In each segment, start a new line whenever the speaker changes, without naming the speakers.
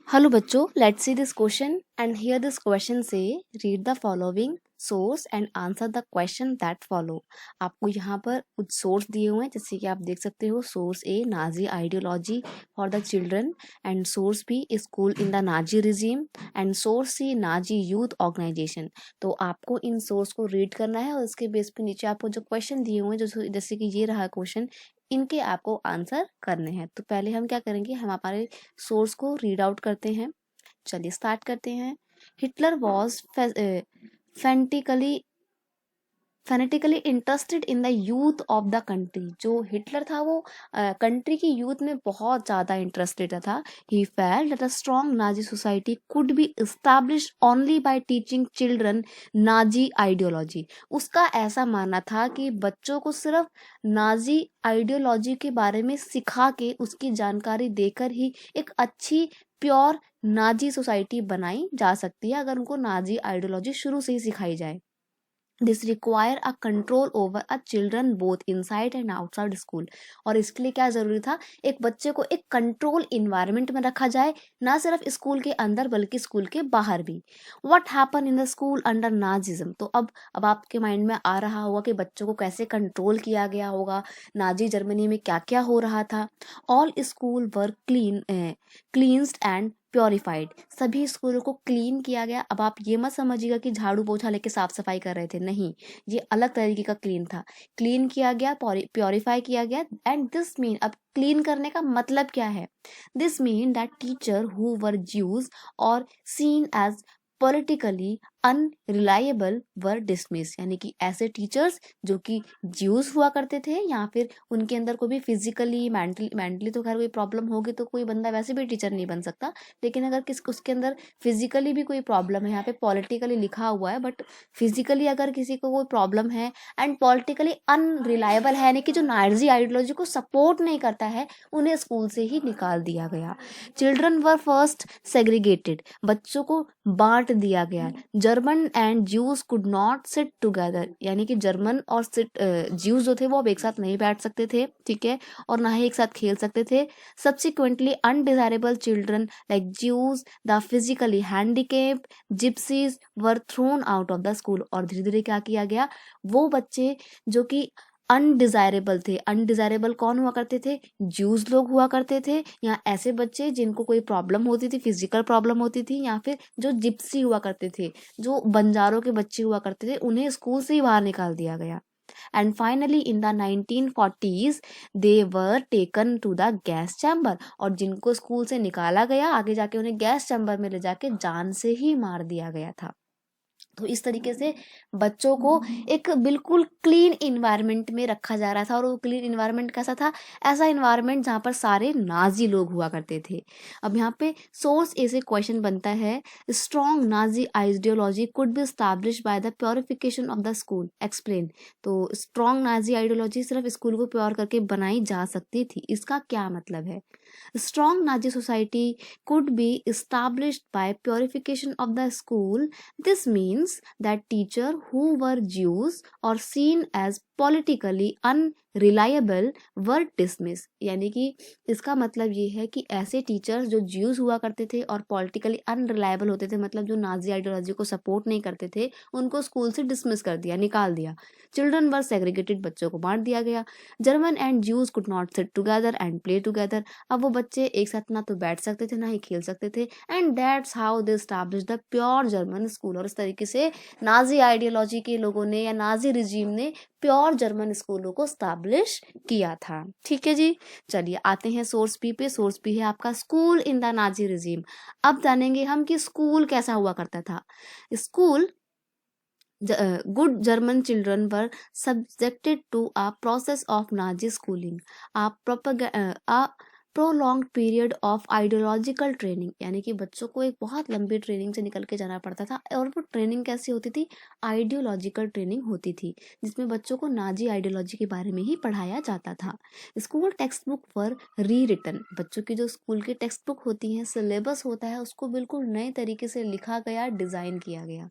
Hello बच्चों, let's see this question and here this question से read the following source and answer the question that follow. आपको यहाँ पर कुछ source दिए हुए हैं, जैसे कि आप देख सकते हो। Source A, Nazi ideology for the children, and source B, school in the Nazi regime, and source C, Nazi youth organisation. तो आपको इन सोर्स को रीड करना है और इसके बेस पे नीचे आपको जो क्वेश्चन दिए हुए हैं, जो जैसे कि ये रहा क्वेश्चन, इनके आपको आंसर करने हैं। तो पहले हम क्या करेंगे, हम हमारे सोर्स को रीड आउट करते हैं। चलिए स्टार्ट करते हैं। Hitler was fanatically interested in the youth of the country. जो हिटलर था वो कंट्री की यूथ में बहुत ज़्यादा इंटरेस्टेड था। He felt that a strong Nazi society could be established only by teaching children Nazi ideology. उसका ऐसा मानना था कि बच्चों को सिर्फ नाजी आइडियोलॉजी के बारे में सिखा के, उसकी जानकारी देकर ही एक अच्छी प्योर नाजी सोसाइटी बनाई जा सकती है, अगर उनको नाजी आइडियोलॉजी शुरू से ही सिखाई जाए। This require a control over a children both inside and outside school. और इसके लिए क्या जरूरी था, एक बच्चे को एक कंट्रोल इन्वायरमेंट में रखा जाए, ना सिर्फ स्कूल के अंदर बल्कि स्कूल के बाहर भी। What happen in the school under Nazism. तो अब आपके माइंड में आ रहा होगा कि बच्चों को कैसे कंट्रोल किया गया होगा, नाजी जर्मनी में क्या क्या हो रहा था। All school were cleansed and purified. सभी स्कूलों को क्लीन किया गया। अब आप ये मत समझिएगा कि झाड़ू पोछा लेके साफ सफाई कर रहे थे, नहीं, ये अलग तरीके का क्लीन था। क्लीन किया गया, प्योरीफाई किया गया। एंड दिस मीन, अब क्लीन करने का मतलब क्या है, this mean that teacher who were Jews और सीन एज पॉलिटिकली अनरिलायबल वर डिसमिस। यानी कि ऐसे टीचर्स जो कि ज्यूज हुआ करते थे, या फिर उनके अंदर कोई भी फिजिकली मेंटली तो खैर कोई प्रॉब्लम होगी तो कोई बंदा वैसे भी टीचर नहीं बन सकता, लेकिन अगर उसके अंदर फिजिकली भी कोई प्रॉब्लम है, यहाँ पे पॉलिटिकली लिखा हुआ है बट फिजिकली अगर किसी को कोई प्रॉब्लम है एंड पॉलिटिकली अनरिलायबल है, यानी कि जो नाजी आइडियोलॉजी को सपोर्ट नहीं करता है, उन्हें स्कूल से ही निकाल दिया गया। Children were first segregated. बच्चों को बांट दिया गया। German and Jews could not sit together. यानी कि जर्मन और ज्यूज जो थे वो अब एक साथ नहीं बैठ सकते थे, ठीक है, और ना ही एक साथ खेल सकते थे। Subsequently, undesirable children like Jews, the physically handicapped, gypsies were thrown out of the school। और धीरे धीरे क्या किया गया, वो बच्चे जो कि अनडिजायरेबल थे, अनडिजायरेबल कौन हुआ करते थे, ज्यूज लोग हुआ करते थे, या ऐसे बच्चे जिनको कोई प्रॉब्लम होती थी, फिजिकल प्रॉब्लम होती थी, या फिर जो जिप्सी हुआ करते थे, जो बंजारों के बच्चे हुआ करते थे, उन्हें स्कूल से ही बाहर निकाल दिया गया। And finally in the 1940s they were taken to the gas chamber। और जिनको स्कूल से निकाला गया, आगे जाके उन्हें गैस चैम्बर में ले जाके जान से ही मार दिया गया था। तो इस तरीके से बच्चों को एक बिल्कुल क्लीन इन्वायरमेंट में रखा जा रहा था। और वो क्लीन इन्वायरमेंट कैसा था, ऐसा इन्वायरमेंट जहाँ पर सारे नाजी लोग हुआ करते थे। अब यहाँ पे सोर्स ए से क्वेश्चन बनता है, strong Nazi ideology could be establish by the purification of the school, explain. तो स्ट्रॉन्ग नाजी आइडियोलॉजी सिर्फ स्कूल को प्योर करके बनाई जा सकती थी, इसका क्या मतलब है। Strong Nazi society could be established by purification of the school। This means that teachers who were Jews or seen as politically unreliable were dismissed। यानी कि इसका मतलब ये है कि ऐसे टीचर्स जो ज्यूज हुआ करते थे और पॉलिटिकली अनरिलायबल होते थे, मतलब जो नाजी आइडियोलॉजी को सपोर्ट नहीं करते थे, उनको स्कूल से डिसमिस कर दिया, निकाल दिया। चिल्ड्रन वर सेग्रीगेटेड, बच्चों को बांट दिया गया। German and Jews could not sit together and play together. अब वो बच्चे एक साथ ना तो बैठ सकते थे, ना ही खेल सकते थे। And that's how they establish the pure German school. और इस तरीके से नाजी आइडियोलॉजी के लोगों ने या नाजी रिजीम ने प्योर जर्मन स्कूलों को स्टैब्लिश किया था। ठीक है जी, चलिए आते हैं सोर्स बी पे। सोर्स बी है आपका school in the Nazi regime. अब जानेंगे हम कि स्कूल कैसा हुआ करता था। School, good German children were subjected to a process of Nazi schooling, a prolonged period of ideological training। यानी कि बच्चों को एक बहुत लंबी ट्रेनिंग से निकल के जाना पड़ता था। और वो ट्रेनिंग कैसी होती थी, आइडियोलॉजिकल ट्रेनिंग होती थी, जिसमें बच्चों को नाजी आइडियोलॉजी के बारे में ही पढ़ाया जाता था। स्कूल टेक्स्ट बुक पर री रिटन। बच्चों की जो स्कूल की टेक्स्ट बुक होती है, सिलेबस होता है, उसको बिल्कुल नए तरीके से लिखा गया, डिज़ाइन किया गया।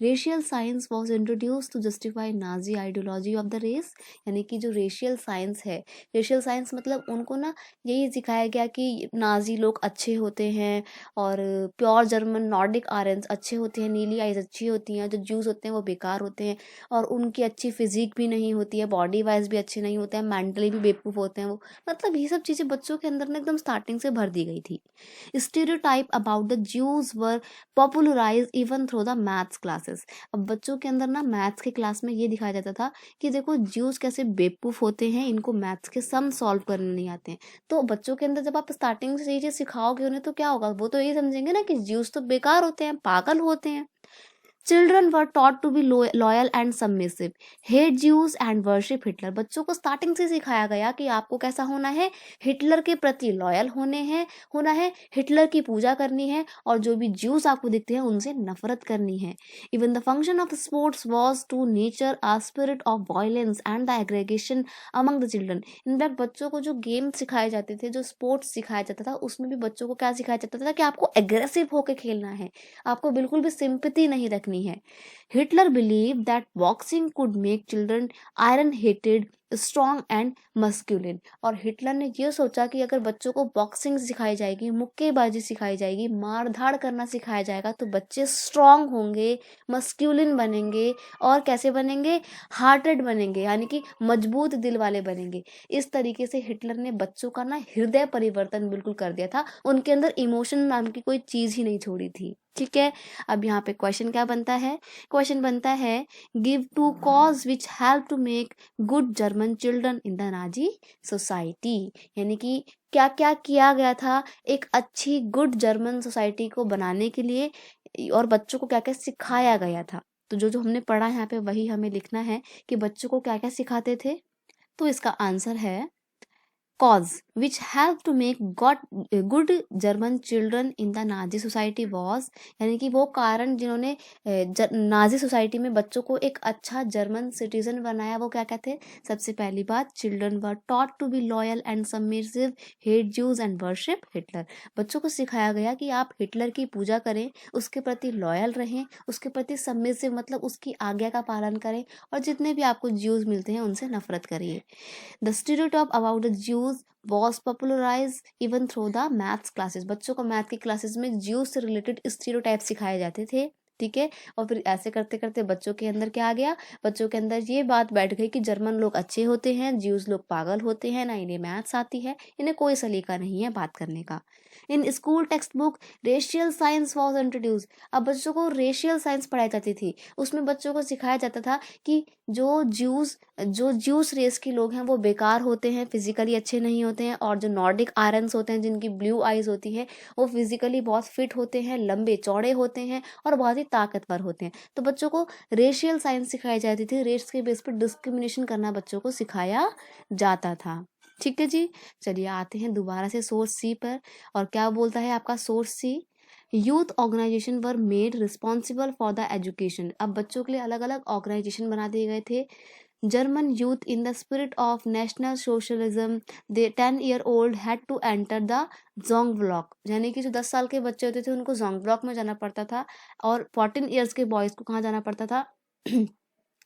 Racial science was introduce to justify Nazi ideology of the race. यानी कि जो रेशियल साइंस है, रेशियल साइंस मतलब उनको ना यही दिखाया गया कि नाज़ी लोग अच्छे होते हैं और प्योर जर्मन नॉर्डिक आर्यन्स अच्छे होते हैं, नीली आइज़ अच्छी होती हैं, जो ज्यूज़ होते हैं वो बेकार होते हैं और उनकी अच्छी फिज़िक भी नहीं होती है, बॉडी वाइज़ भी अच्छे नहीं होते हैं, मेंटली भी बेवकूफ़ होते हैं वो। मतलब ये सब चीज़ें बच्चों के अंदर ना एकदम स्टार्टिंग से भर दी गई थी। Stereotype about the Jews were popularised even through the maths classes. अब बच्चों के अंदर ना मैथ्स के क्लास में ये दिखाया जाता था कि देखो ज्यूज़ कैसे बेवकूफ़ होते हैं, इनको मैथ्स के सम सॉल्व करने नहीं आते हैं। तो बच्चों के अंदर जब आप स्टार्टिंग से ये चीज़ सिखाओगे उन्हें तो क्या होगा, वो तो यही समझेंगे ना कि ज्यूज़ तो बेकार होते हैं, पागल होते हैं। Children were taught to be loyal and submissive, hate Jews and worship Hitler. बच्चों को स्टार्टिंग से सिखाया गया कि आपको कैसा होना है, हिटलर के प्रति लॉयल होना है, हिटलर की पूजा करनी है और जो भी ज्यूज आपको दिखते हैं उनसे नफरत करनी है। Even the function of sports was to nature a spirit of violence and the aggregation among the children. In fact बच्चों को जो गेम सिखाए जाते थे, जो स्पोर्ट्स सिखाया जाता था, उसमें भी बच्चों को क्या सिखाया जाता था कि आपको एग्रेसिव होकर खेलना है, आपको बिल्कुल भी सिंपैथी नहीं रखनी है। Hitler believe that boxing could make children iron hated strong and masculine. और हिटलर ने ये सोचा कि अगर बच्चों को बॉक्सिंग सिखाई जाएगी, मुक्केबाजी सिखाई जाएगी, मार धाड़ करना सिखाया जाएगा तो बच्चे स्ट्रॉन्ग होंगे, मस्क्यूलिन बनेंगे और कैसे बनेंगे, हार्टेड बनेंगे, यानी कि मजबूत दिल वाले बनेंगे। इस तरीके से हिटलर ने बच्चों का ना हृदय परिवर्तन बिल्कुल कर दिया था, उनके अंदर इमोशन नाम की कोई चीज ही नहीं छोड़ी थी। ठीक है, अब यहाँ पे क्वेश्चन क्या बनता है, क्वेश्चन बनता है give two cause which help to make good German children in the Nazi society. यानी कि क्या क्या किया गया था एक अच्छी गुड जर्मन सोसाइटी को बनाने के लिए और बच्चों को क्या क्या सिखाया गया था। तो जो जो हमने पढ़ा यहाँ पे वही हमें लिखना है कि बच्चों को क्या क्या सिखाते थे। तो इसका आंसर है cause which helped to make good German children in the Nazi society was, यानी कि वो कारण जिन्होंने नाजी सोसाइटी में बच्चों को एक अच्छा जर्मन सिटीजन बनाया, वो क्या कहते हैं। सबसे पहली बात, children were taught to be loyal and submissive, hate Jews and worship Hitler. बच्चों को सिखाया गया कि आप हिटलर की पूजा करें, उसके प्रति लॉयल रहें, उसके प्रति सबमिसिव मतलब उसकी आज्ञा का पालन करें और जितने भी आपको ज्यूज मिलते हैं उनसे नफरत करिए। The stereotype about the Jews was popularized even through the maths classes। बच्चों को मैथ की क्लासेस में ज्यूज से रिलेटेड स्टीरियोटाइप सिखाए जाते थे। ठीक है, और फिर ऐसे करते करते बच्चों के अंदर क्या आ गया, बच्चों के अंदर ये बात बैठ गई कि जर्मन लोग अच्छे होते हैं, ज्यूज लोग पागल होते हैं, ना इन्हें मैथ्स आती है, इन्हें कोई सलीका नहीं है बात करने का। In school text book racial science was introduce. अब बच्चों को रेशियल साइंस पढ़ाई जाती थी, उसमें बच्चों को सिखाया जाता था कि जो ज्यूस रेस के लोग हैं वो बेकार होते हैं, फिजिकली अच्छे नहीं होते हैं, और जो नॉर्डिक आयरन्स होते हैं जिनकी ब्लू आइज होती है वो फिजिकली बहुत फिट होते हैं, लंबे चौड़े होते हैं और बहुत ही ताकतवर होते हैं। तो बच्चों को रेशियल साइंस सिखाई जाती थी, रेस के बेस पर डिस्क्रिमिनेशन करना बच्चों को सिखाया जाता था। ठीक है जी, चलिए आते हैं दोबारा से सोर्स सी पर। और क्या बोलता है आपका source C, youth organisation were made responsible for the education. अब बच्चों के लिए अलग अलग ऑर्गेनाइजेशन बना दिए गए थे। German youth in the spirit of national socialism, they 10-year-old had to enter the Jungvolk. यानी कि जो 10 साल के बच्चे होते थे उनको जोंग ब्लॉक में जाना पड़ता था और 14 ईयर्स के बॉयज को कहाँ जाना पड़ता था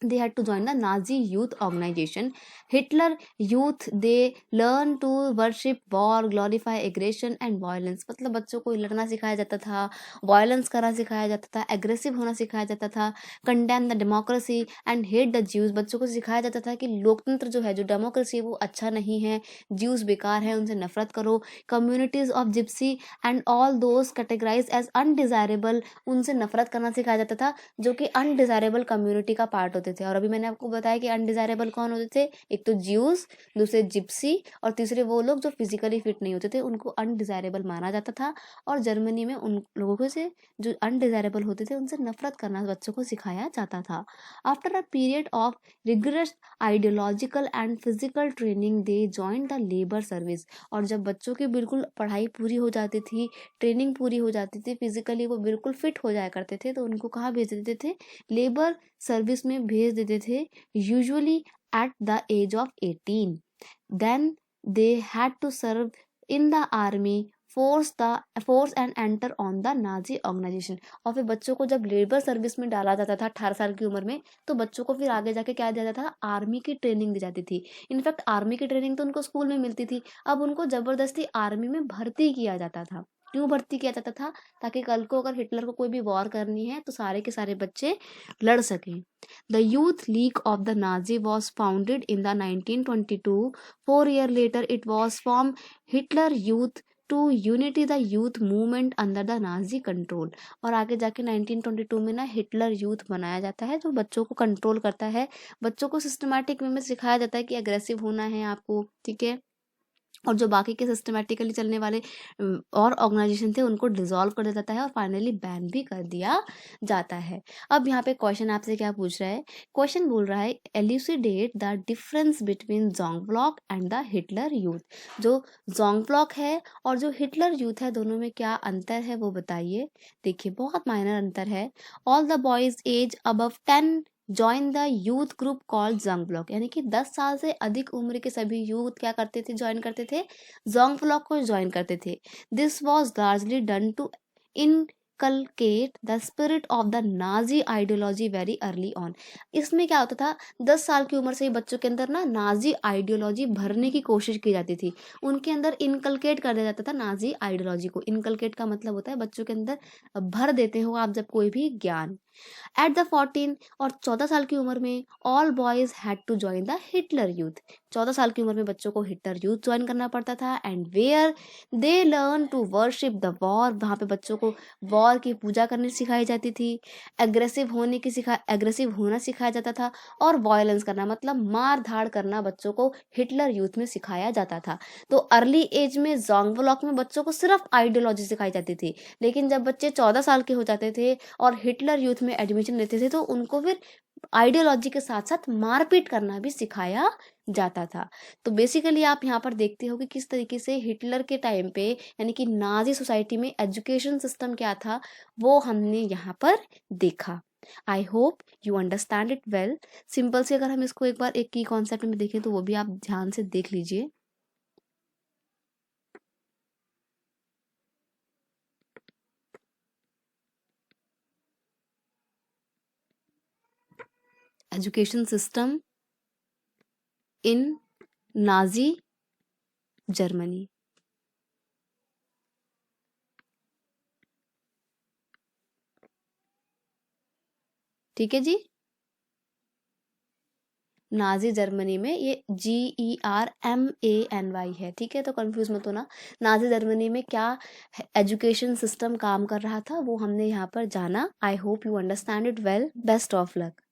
they had to join the Nazi youth organization. Hitler youth, they learn to worship war, glorify aggression and violence। मतलब बच्चों को लड़ना सिखाया जाता था, वायलेंस करना सिखाया जाता था, एग्रेसिव होना सिखाया जाता था, condemn the democracy and hate the Jews. बच्चों को सिखाया जाता था कि लोकतंत्र जो है, जो डेमोक्रेसी है वो अच्छा नहीं है, ज्यूज बेकार है, उनसे नफरत करो। Communities of Gypsy and all those categorise as undesirable, उनसे नफरत करना सिखाया जाता था जो कि अनडिजायरेबल कम्युनिटी का पार्ट होते थे। और अभी मैंने आपको बताया कि अनडिजायरेबल कौन होते थे, एक तो ज्यूज, दूसरे जिप्सी और तीसरे वो लोग जो फिजिकली फिट नहीं होते थे, उनको अनडिजायरेबल माना जाता था। और जर्मनी में उन लोगों से जो अनडिजायरेबल होते थे उनसे नफरत करना बच्चों को सिखाया जाता था। After a period of rigorous ideological and physical training they join the labour service. और जब बच्चों की बिल्कुल पढ़ाई पूरी हो जाती थी, ट्रेनिंग पूरी हो जाती थी, फिजिकली वो बिल्कुल फिट हो जाया करते थे, तो उनको कहाँ भेज देते थे, लेबर सर्विस में भेज देते थे, usually at the age of 18। Then they had to serve in the army force and enter on the Nazi organisation. और फिर बच्चों को जब लेबर सर्विस में डाला जाता था 18 साल की उम्र में, तो बच्चों को फिर आगे जाके क्या दिया जाता था, आर्मी की ट्रेनिंग दी जाती थी। इनफैक्ट आर्मी की ट्रेनिंग तो उनको स्कूल में मिलती थी, अब उनको जबरदस्ती आर्मी में भर्ती किया जाता था। क्यों भर्ती किया जाता था? ताकि कल को अगर हिटलर को कोई भी वॉर करनी है तो सारे के सारे बच्चे लड़ सकें। The Youth League of the Nazi was founded in the 1922. 4 years later, it was from Hitler Youth to unity the youth movement under the Nazi control। और आगे जाके 1922 में ना हिटलर यूथ बनाया जाता है, जो बच्चों को कंट्रोल करता है। बच्चों को सिस्टमैटिक वे में सिखाया जाता है कि अग्रेसिव होना है आपको, ठीक है। और जो बाकी के सिस्टमैटिकली चलने वाले और ऑर्गेनाइजेशन थे उनको डिसॉल्व कर दिया जाता है और फाइनली बैन भी कर दिया जाता है। अब यहाँ पे क्वेश्चन आपसे क्या पूछ रहा है? क्वेश्चन बोल रहा है elucidate the difference between Jungvolk and the Hitler Youth. जो जोंग ब्लॉक है और जो हिटलर यूथ है, दोनों में क्या अंतर है वो बताइए। देखिए बहुत माइनर अंतर है। All the boys age above 10 join the youth group called Jungvolk. यानी कि 10 साल से अधिक उम्र के सभी यूथ क्या करते थे, ज्वाइन करते थे, जोंग ब्लॉक को ज्वाइन करते थे। This was largely done to inculcate the spirit of the Nazi ideology very early on. इसमें क्या होता था, 10 साल की उम्र से ही बच्चों के अंदर ना नाजी आइडियोलॉजी भरने की कोशिश की जाती थी। उनके अंदर इनकलकेट कर दिया जाता था नाजी आइडियोलॉजी को। इनकलकेट का मतलब होता है बच्चों के अंदर भर देते हो आप जब कोई भी ज्ञान। एट द 14 और 14 साल की उम्र में all boys had to join the Hitler Youth. 14 साल की उम्र में बच्चों को हिटलर यूथ ज्वाइन करना पड़ता था। And where they learn to worship the war. वहाँ पे बच्चों को वॉर की पूजा करनी सिखाई जाती थी। एग्रेसिव होना सिखाया जाता था। और वायलेंस करना मतलब मार धाड़ करना बच्चों को हिटलर यूथ में सिखाया जाता था। तो अर्ली एज में जोंग ब्लॉक में बच्चों को सिर्फ आइडियोलॉजी सिखाई जाती थी, लेकिन जब बच्चे 14 साल के हो जाते थे और हिटलर यूथ में एडमिशन लेते थे तो उनको फिर आइडियोलॉजी के साथ साथ मारपीट करना भी सिखाया जाता था। तो बेसिकली आप यहाँ पर देखते हो कि किस तरीके से हिटलर के टाइम पे यानी कि नाजी सोसाइटी में एजुकेशन सिस्टम क्या था वो हमने यहाँ पर देखा। I hope you understand it well. Simple से अगर हम इसको एक बार एक की कॉन्सेप्ट में देखें तो वो भी आप ध्यान से देख लीजिए। Education system in Nazi Germany. ठीक है जी। नाजी जर्मनी में ये GERMANY है, ठीक है, तो कंफ्यूज मत होना। नाजी जर्मनी में क्या एजुकेशन सिस्टम काम कर रहा था वो हमने यहाँ पर जाना। I hope you understand it well. Best of luck.